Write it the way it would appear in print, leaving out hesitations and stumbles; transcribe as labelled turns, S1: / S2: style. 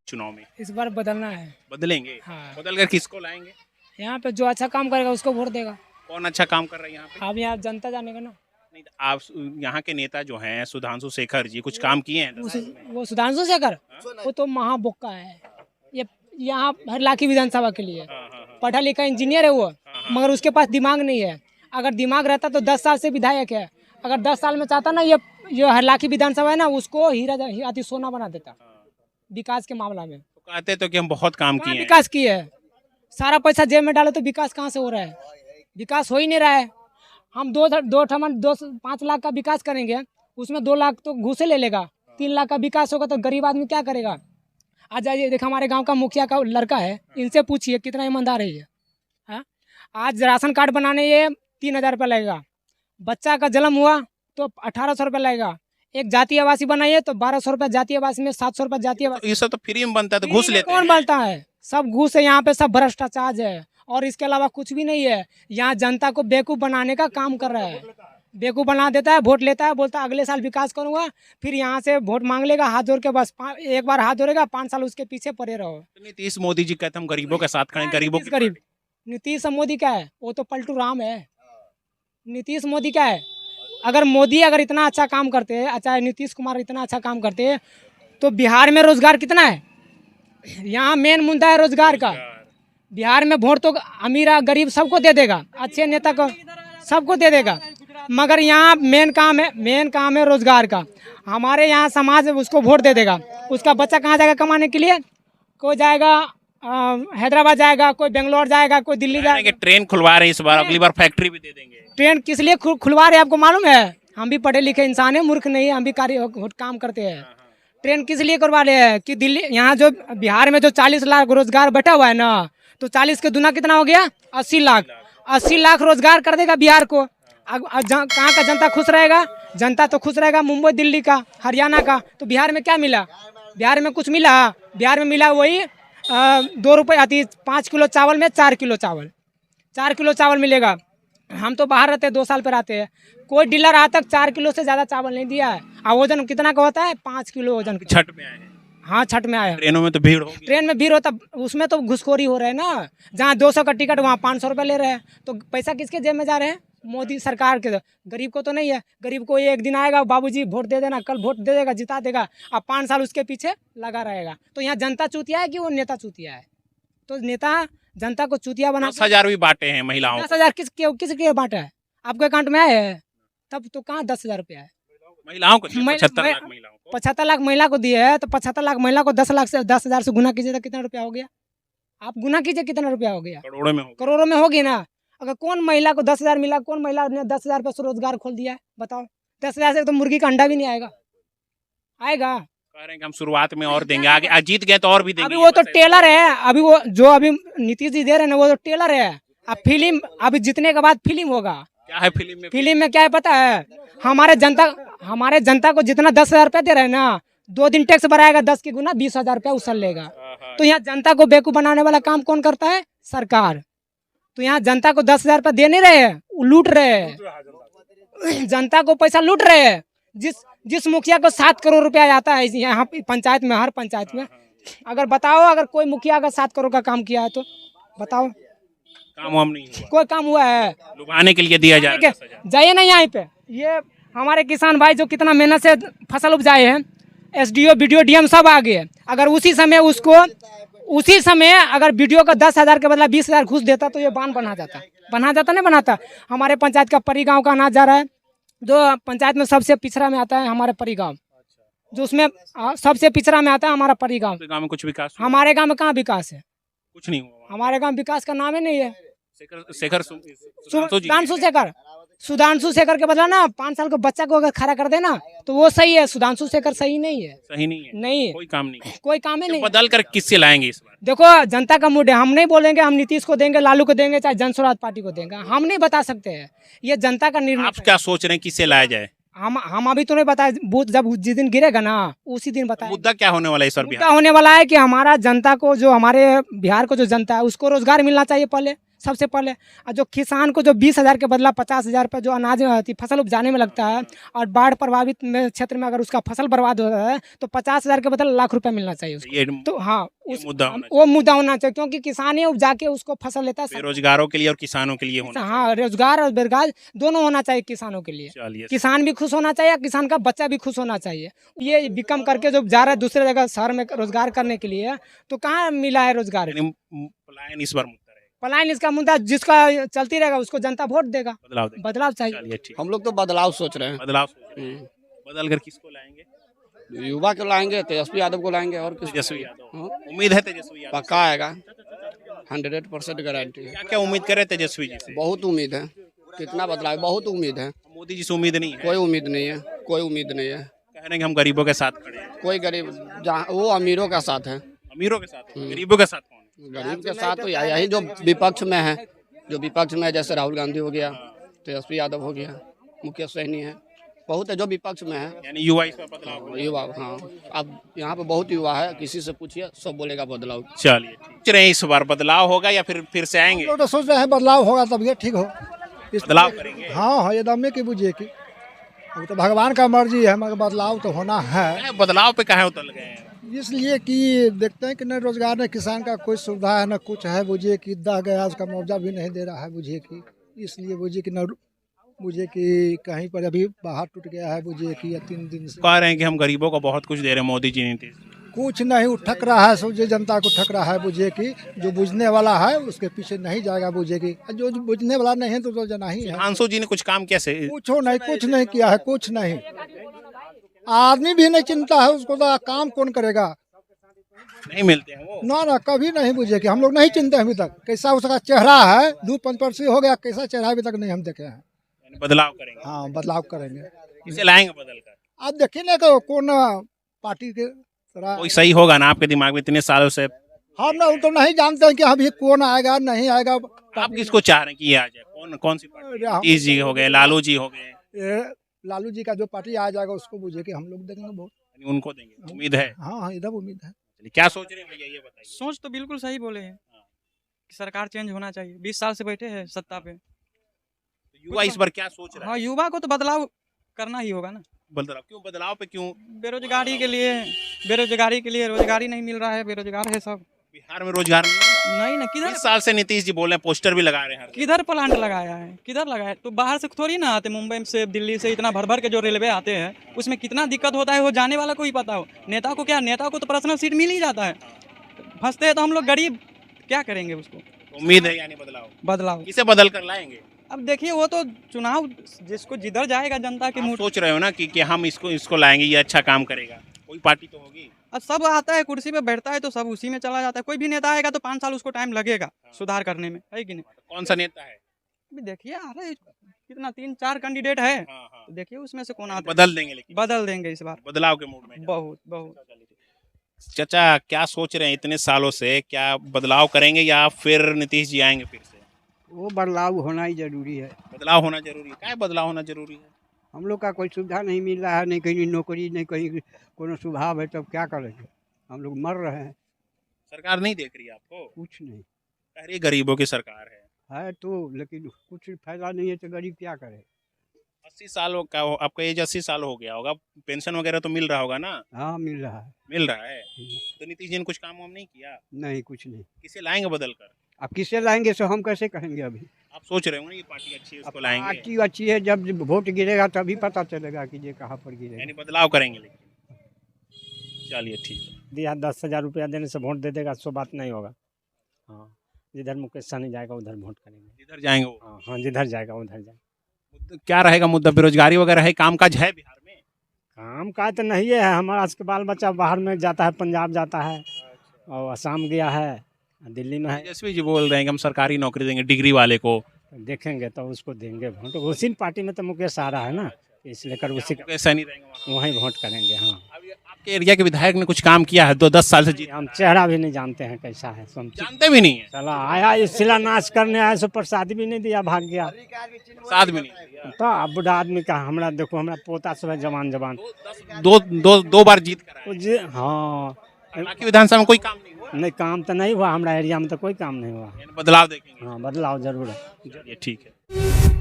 S1: चुनाव में?
S2: इस बार बदलना है।
S1: बदलेंगे?
S2: हाँ।
S1: बदल कर किसको लाएंगे?
S2: यहाँ पे जो अच्छा काम करेगा उसको वोट देगा।
S1: कौन अच्छा काम कर रहा है यहाँ पे?
S2: अब यहाँ जनता जानेगा ना।
S1: नहीं तो आप यहाँ के नेता जो हैं सुधांशु शेखर जी कुछ काम किए हैं 10 साल में?
S2: वो सुधांशु शेखर वो तो महाबोक्का है। ये यहाँ हरलाखी विधानसभा के लिए पढ़ा लिखा इंजीनियर है वो, मगर उसके पास दिमाग नहीं है। अगर दिमाग रहता तो 10 साल से विधायक है। अगर 10 साल में चाहता ना ये हरलाखी विधानसभा है ना, उसको हीरा अति सोना बना देता विकास के मामला में।
S1: तो कहते तो कि हम बहुत काम किए हैं।
S2: विकास किए है, सारा पैसा जेब में डालो तो विकास कहाँ से हो रहा है? विकास हो ही नहीं रहा है। हम 5 लाख का विकास करेंगे, उसमें 2 लाख तो घूसे ले लेगा। 3 लाख का विकास होगा तो गरीब आदमी क्या करेगा? आज जाइए देखो, हमारे गांव का मुखिया का लड़का है, इनसे पूछिए कितना ईमानदार है ये। हाँ, आज राशन कार्ड बनाने ये 3,000 रुपये लगेगा। बच्चा का जन्म हुआ तो 1,800 रुपये लगेगा। एक जातीय आवासी बनाइए तो 1,200 रुपये जातीय आवासी में, 700 रुपये जातीय
S1: तो ये सब तो फ्री में बनता है, तो घूस लेते
S2: कौन
S1: हैं।
S2: बनता है? सब घूस है यहाँ पे, सब भ्रष्टाचार है और इसके अलावा कुछ भी नहीं है। यहाँ जनता को बेवकूफ़ बनाने का काम कर रहा है। बेवकूफ़ बना देता है, वोट लेता है, बोलता है अगले साल विकास करूंगा, फिर यहाँ से वोट मांग लेगा हाथ जोड़ के, बस एक बार हाथ जोड़ेगा, 5 साल उसके पीछे पड़े रहो।
S1: तो नीतीश मोदी जी कहते हम गरीबों के साथ खड़े, गरीबों की
S2: गरीब नीतीश मोदी क्या है? वो तो पलटू राम है। नीतीश मोदी क्या है? अगर मोदी अगर इतना अच्छा काम करते हैं, चाहे नीतीश कुमार इतना अच्छा काम करते हैं, तो बिहार में रोजगार कितना है? यहाँ मेन मुद्दा है रोजगार का। बिहार में वोट तो अमीर गरीब सबको दे देगा, अच्छे नेता को सबको दे देगा, मगर यहाँ मेन काम है रोजगार का। हमारे यहाँ समाज उसको वोट दे देगा, उसका बच्चा कहाँ जाएगा कमाने के लिए? कोई जाएगा हैदराबाद जाएगा, कोई बेंगलोर जाएगा, कोई दिल्ली जाएगा।
S1: ट्रेन खुलवा रहे हैं इस बार, अगली बार फैक्ट्री भी दे देंगे।
S2: ट्रेन किस लिए खुलवा रहे हैं आपको मालूम है? हम भी पढ़े लिखे इंसान है, मूर्ख नहीं है, हम भी काम करते हैं। ट्रेन किस लिए करवा रहे हैं कि दिल्ली, यहाँ जो बिहार में जो 40 लाख रोजगार बैठा हुआ है ना, तो 40 के दुना कितना हो गया? 80 लाख। 80 लाख रोजगार कर देगा बिहार को। कहाँ का जनता खुश रहेगा? जनता तो खुश रहेगा मुंबई दिल्ली का, हरियाणा का। तो बिहार में क्या मिला? बिहार में कुछ मिला? बिहार में मिला वही 2 रुपये आती 5 किलो चावल में 4 किलो चावल, 4 किलो चावल मिलेगा। हम तो बाहर रहते हैं, 2 साल पर आते हैं, कोई डीलर आज तक 4 किलो से ज़्यादा चावल नहीं दिया है। और वजन कितना का होता है? 5 किलो वजन।
S1: छठ में आए हैं।
S2: हाँ, छठ में आया।
S1: ट्रेनों में तो भीड़ होगी।
S2: ट्रेन में भीड़ होता, उसमें तो घुसखोरी हो रहा है ना। जहाँ 200 का टिकट वहाँ 500 रुपये ले रहे हैं, तो पैसा किसके जेब में जा रहे हैं? मोदी सरकार के। गरीब को तो नहीं है। गरीब को एक दिन आएगा, बाबूजी वोट दे देना, कल वोट दे देगा, जिता देगा, अब 5 साल उसके पीछे लगा रहेगा। तो यहाँ जनता चूतिया है कि वो नेता चूतिया है? तो नेता जनता को चूतिया बना।
S1: 10,000 भी बांटे हैं महिलाओं को।
S2: 10,000 किसके बांटा है? आपके अकाउंट में आए हैं? तब तो कहाँ 10,000 रुपया है?
S1: महिलाओं को 75 लाख महिलाओं को।
S2: 75 लाख महिला को दिए है, तो 75 लाख महिला को 10 लाख से 10,000 से गुना कीजिए तो कितना रुपया हो गया? आप गुना कीजिए कितना रुपया हो गया?
S1: करोड़ों में होगा।
S2: करोड़ों में होगी ना। अगर कौन महिला को 10,000 मिला, कौन महिला ने 10,000 रुपये स्वरोजगार खोल दिया है? बताओ। 10,000 से तो मुर्गी का अंडा भी नहीं आएगा।
S1: कह रहे हैं कि हम शुरुआत में और देंगे, आगे जीत गए तो और भी देंगे।
S2: अभी वो तो टेलर है। अभी वो जो अभी नीतीश जी दे रहे हैं ना, वो तो टेलर है। अब फिल्म अभी जीतने के बाद फिल्म होगा।
S1: क्या है फिल्म में?
S2: फिल्म में क्या है पता है? हमारे जनता को जितना 10,000 रुपया दे रहे हैं ना, 2 दिन टैक्स भराएगा, 10 की गुना 20,000 रुपया उछल लेगा। तो यहाँ जनता को बेवकूफ बनाने वाला काम कौन करता है? सरकार। तो यहाँ जनता को 10,000 रुपया दे नहीं रहे हैं, लूट रहे हैं। जनता को पैसा लूट रहे हैं। जिस मुखिया को 7 करोड़ रुपया आता है यहाँ पंचायत में, हर पंचायत में, अगर बताओ, अगर कोई मुखिया अगर 7 करोड़ का काम किया है तो बताओ।
S1: काम हम नहीं हुआ।
S2: कोई काम हुआ है?
S1: लुभाने के लिए दिया जा रहा है।
S2: जाइए ना यहाँ पे, ये हमारे किसान भाई जो कितना मेहनत से फसल उपजाए हैं, SDO BDO DM सब आ गए। अगर उसी समय अगर BDO का 10,000 के बदला 20,000 घूस देता तो ये बांध बना जाता नहीं बनाता। हमारे पंचायत का परी गाँव का अनाज जा रहा है, जो पंचायत में सबसे पिछड़ा में आता है हमारे परी गाँव, जो उसमें सबसे पिछड़ा में आता है हमारा परी गाँव।
S1: गाँव में कुछ विकास?
S2: हमारे गाँव में कहाँ विकास है?
S1: कुछ नहीं हुआ।
S2: हमारे गाँव विकास का नाम ही नहीं है। सुधांशु शेखर के बदला ना 5 साल के बच्चा को अगर खड़ा कर देना तो वो सही है। सुधांशु शेखर सही नहीं है।
S1: सही नहीं है?
S2: नहीं,
S1: कोई काम नहीं,
S2: कोई काम ही नहीं।
S1: बदल कर किससे लाएंगे इस बार?
S2: देखो, जनता का मूड है। हम नहीं बोलेंगे हम नीतीश को देंगे, लालू को देंगे, चाहे जन स्वराज पार्टी को देंगे, हम नहीं बता सकते हैं। ये जनता का निर्णय।
S1: आप क्या सोच रहे हैं किससे लाया जाए?
S2: हम अभी तो नहीं बताए, बूथ जब जिस दिन गिरेगा ना उसी दिन बताए।
S1: मुद्दा क्या होने वाला है इस बार?
S2: मुद्दा होने वाला है कि हमारा जनता को, जो हमारे बिहार को जो जनता है उसको रोजगार मिलना चाहिए पहले, सबसे पहले। और जो किसान को जो 20,000 के बदला 50,000 रुपये जो अनाज फसल उपजाने में लगता है, और बाढ़ प्रभावित क्षेत्र में अगर उसका फसल बर्बाद होता है तो 50,000 के बदले लाख रुपए मिलना चाहिए उसको।
S1: ये
S2: तो हाँ,
S1: ये
S2: उस
S1: मुद्दा होना
S2: वो मुद्दा होना चाहिए, क्योंकि किसान ही उपजा के उसको फसल लेता है।
S1: बेरोजगारों के लिए और किसानों के लिए होना
S2: हाँ, रोजगार और बेरोजगार दोनों होना चाहिए किसानों के लिए।
S1: चाहिए।
S2: किसान भी खुश होना चाहिए, किसान का बच्चा भी खुश होना चाहिए। ये बिकम करके जो जा रहा है दूसरे जगह शहर में रोजगार करने के लिए, तो कहाँ मिला है रोजगार?
S1: यानी पलायन इस बार मुद्दा रहेगा।
S2: पलायन इसका मुद्दा, जिसका चलती रहेगा उसको जनता वोट देगा।
S1: बदलाव देंगे।
S2: बदलाव चाहिए।
S1: चलिए ठीक।
S3: हम लोग तो बदलाव सोच रहे हैं।
S1: बदलाव बदल कर किसको लाएंगे?
S3: युवा को लाएंगे, तेजस्वी यादव को लाएंगे, और किस
S1: तेजस्वी यादव।
S3: हाँ,
S1: उम्मीद है तेजस्वी यादव?
S3: पक्का आएगा, 100% गारंटी है।
S1: क्या क्या उम्मीद करे तेजस्वी जी से?
S3: बहुत उम्मीद है। कितना बदलाव, बहुत उम्मीद है।
S1: मोदी जी से उम्मीद नहीं है?
S3: कोई उम्मीद नहीं है, कोई उम्मीद नहीं है।
S1: कह रहे हैं कि हम गरीबों के साथ खड़े हैं।
S3: कोई गरीब, जहाँ वो अमीरों का साथ है,
S1: अमीरों के साथ है, गरीबों के साथ कौन है?
S3: गरीब के साथ तो यही जो विपक्ष में है, जो विपक्ष में है, जैसे राहुल गांधी हो गया, तेजस्वी यादव हो गया, मुकेश सहनी है, बहुत है जो विपक्ष में है।
S1: यानी युवा इस पर बदलाव होगा।
S3: युवा, हाँ, अब यहाँ पे बहुत युवा है, किसी से पूछिए सब बोलेगा बदलाव।
S1: चलिए ठीक। सोच रहे हैं इस बार बदलाव होगा या फिर से आएंगे?
S4: लोग तो सोच रहे हैं बदलाव होगा तब ये ठीक हो।
S1: बदलाव करेंगे?
S4: हाँ हाँ, ये दमे की बुझिए कि वो तो भगवान का मर्जी है, मगर बदलाव तो होना है।
S1: क्या बदलाव पे कहाँ उतर गए हैं?
S4: इसलिए कि देखते हैं कि न रोजगार न किसान का कोई सुविधा है, न कुछ है। बुझिए कि दह गया, उसका मुआवजा भी नहीं दे रहा है। बुझिए कि इसलिए बुझिए कि न, बुझिए कि कहीं पर अभी बाहर टूट गया है। बुझिए कि या 3 दिन से
S1: कह रहे हैं कि हम गरीबों को बहुत कुछ दे रहे हैं मोदी जी नीतीश।
S4: कुछ नहीं, वो ठक रहा है, सोचिए जनता को ठक रहा है। बुझिए कि जो बुझने वाला है उसके पीछे नहीं जाएगा। बुझिए कि जो बुझने वाला नहीं है तो जना ही है।
S1: सुधांशु जी ने कुछ काम किया से?
S4: कुछ नहीं किया है, कुछ नहीं। आदमी भी नहीं चिंता है उसको, तो काम कौन करेगा?
S1: नहीं मिलते हैं वो?
S4: ना कभी नहीं। बुझे कि हम लोग नहीं चिंते अभी तक कैसा उसका चेहरा है। 2-5 हो गया, कैसा चेहरा अभी तक नहीं हम देखे हैं।
S1: यानी बदलाव करेंगे?
S4: हाँ, बदलाव करेंगे।
S1: इसे लाएंगे बदल कर?
S4: आप देखिए ना कि कौन पार्टी के तरह
S1: कोई सही होगा ना आपके दिमाग में इतने सालों से?
S4: हम ना तो नहीं जानते हैं कि अभी कौन आएगा नहीं आएगा।
S1: आप किसको चाह रहे हैं कि ये आ जाए? कौन सी पार्टी? नीतीश जी हो गए, लालू जी हो गए?
S4: लालू जी का जो पार्टी आ जाएगा उसको बुझे कि हम लोग देंगे बहुत।
S1: यानी उनको देंगे, उम्मीद है?
S4: हाँ हाँ, इधर उम्मीद है।
S1: चलिए, क्या सोच रहे हैं भैया ये बताइए।
S5: सोच तो बिल्कुल सही बोले हैं कि सरकार चेंज होना चाहिए। 20 साल से बैठे हैं सत्ता पे।
S1: युवा इस बार क्या सोच रहा है?
S5: हाँ, युवा को तो बदलाव करना ही होगा ना।
S1: बदलाव क्यों? बदलाव पे क्यों?
S5: बेरोजगारी के लिए रोजगारी नहीं मिल रहा है, बेरोजगार है सब।
S1: बिहार में रोजगार
S5: नहीं ना,
S1: 20 साल से नीतीश जी बोल रहे हैं, पोस्टर भी लगा रहे हैं।
S5: किधर प्लांट लगाया है, किधर लगाया है? तो बाहर से थोड़ी ना आते, मुंबई से दिल्ली से इतना भर भर के जो रेलवे आते हैं उसमें कितना दिक्कत होता है वो जाने वाला को ही पता हो। नेता को क्या, नेता को तो पर्सनल सीट मिल ही जाता है। फंसते हैं तो हम लोग गरीब क्या करेंगे उसको?
S1: उम्मीद है यानी
S5: बदलाव
S1: किसे बदल कर लाएंगे?
S5: अब देखिए, वो तो चुनाव जिसको जिधर जाएगा जनता के
S1: आप
S5: मुंह।
S1: सोच रहे हो ना कि हम इसको लाएंगे, ये अच्छा काम करेगा? कोई पार्टी तो होगी।
S5: अब सब आता है, कुर्सी पे बैठता है तो सब उसी में चला जाता है। कोई भी नेता आएगा तो 5 साल उसको टाइम लगेगा सुधार करने में, है कि नहीं?
S1: कौन सा नेता है?
S5: अभी देखिए, आ रहे कितना 3-4 कैंडिडेट है।
S1: हाँ।
S5: तो देखिए उसमें से कौन आता है।
S1: बदल देंगे, लेकिन
S5: बदल देंगे इस बार,
S1: बदलाव के मूड में।
S5: बहुत।
S1: चाचा क्या सोच रहे हैं इतने सालों से, क्या बदलाव करेंगे या फिर नीतीश जी आएंगे फिर से?
S6: वो बदलाव होना ही जरूरी है।
S1: बदलाव होना जरूरी है? क्या बदलाव होना जरूरी है?
S6: हम लोग का कोई सुविधा नहीं मिल रहा है, नहीं कहीं नौकरी, नहीं कहीं कोनो सुविधा है, तब क्या करेंगे? हम लोग मर रहे हैं।
S1: सरकार नहीं देख रही है आपको?
S6: कुछ नहीं
S1: कह रही है गरीबों की सरकार है
S6: तो, लेकिन कुछ फायदा नहीं है तो गरीब क्या करे?
S1: 80 साल का आपका एज 80 साल हो गया होगा, पेंशन वगैरह तो मिल रहा होगा ना?
S6: हाँ, मिल रहा है।
S1: मिल रहा है। तो नीतीश जी ने कुछ काम वाम नहीं किया?
S6: नहीं, कुछ नहीं।
S1: किसे लाएंगे बदल कर?
S6: अब किससे लाएंगे सो हम कैसे कहेंगे? अभी
S1: आप सोच रहे हो ना ये पार्टी अच्छी है, उसको लाएंगे?
S6: पार्टी अच्छी है, जब वोट गिरेगा तभी पता चलेगा कि ये कहाँ पर गिरेगा।
S1: यानी बदलाव करेंगे लेकिन। चलिए ठीक है।
S7: दिया 10,000 रुपया देने से वोट दे देगा, सो बात नहीं होगा। हाँ, जिधर मुकेश सहनी जाएगा उधर वोट करेंगे।
S1: जिधर जाएंगे वो?
S7: हाँ, जिधर जाएगा उधर जाएगा।
S1: क्या रहेगा मुद्दा? बेरोजगारी वगैरह है? कामकाज है बिहार में?
S7: काम का तो नहीं है, हमारा आज के बाल बच्चा बाहर में जाता है, पंजाब जाता है और असम गया है, दिल्ली में है।
S1: तेजस्वी जी बोल रहे हैं कि हम सरकारी नौकरी देंगे डिग्री वाले को।
S7: देखेंगे तो उसको देंगे वोट। उसी पार्टी में तो मुकेश आ रहा है ना, इसलिए कर उसी का
S1: ऐसा नहीं रहेंगे वहाँ?
S7: वहीं वोट करेंगे। हाँ,
S1: अभी आपके एरिया के विधायक ने कुछ काम किया है? 10 साल से जीत
S7: हम चेहरा भी नहीं जानते हैं कैसा है,
S1: जानते भी नहीं है।
S7: चला आया इस शिलान्यास करने आया, सो प्रसाद भी नहीं दिया, भाग गया।
S1: साथ भी नहीं दिया।
S7: तो अब बूढ़ा आदमी का हमरा देखो, हमरा पोता सब है जवान।
S1: दो बार जीत कर आए।
S7: हाँ,
S1: बाकी विधानसभा में कोई काम नहीं हुआ?
S7: नहीं काम तो नहीं हुआ, हमारा एरिया में तो कोई काम नहीं हुआ।
S1: बदलाव देखेंगे।
S7: हाँ बदलाव जरूर है।
S1: चलिए ठीक है।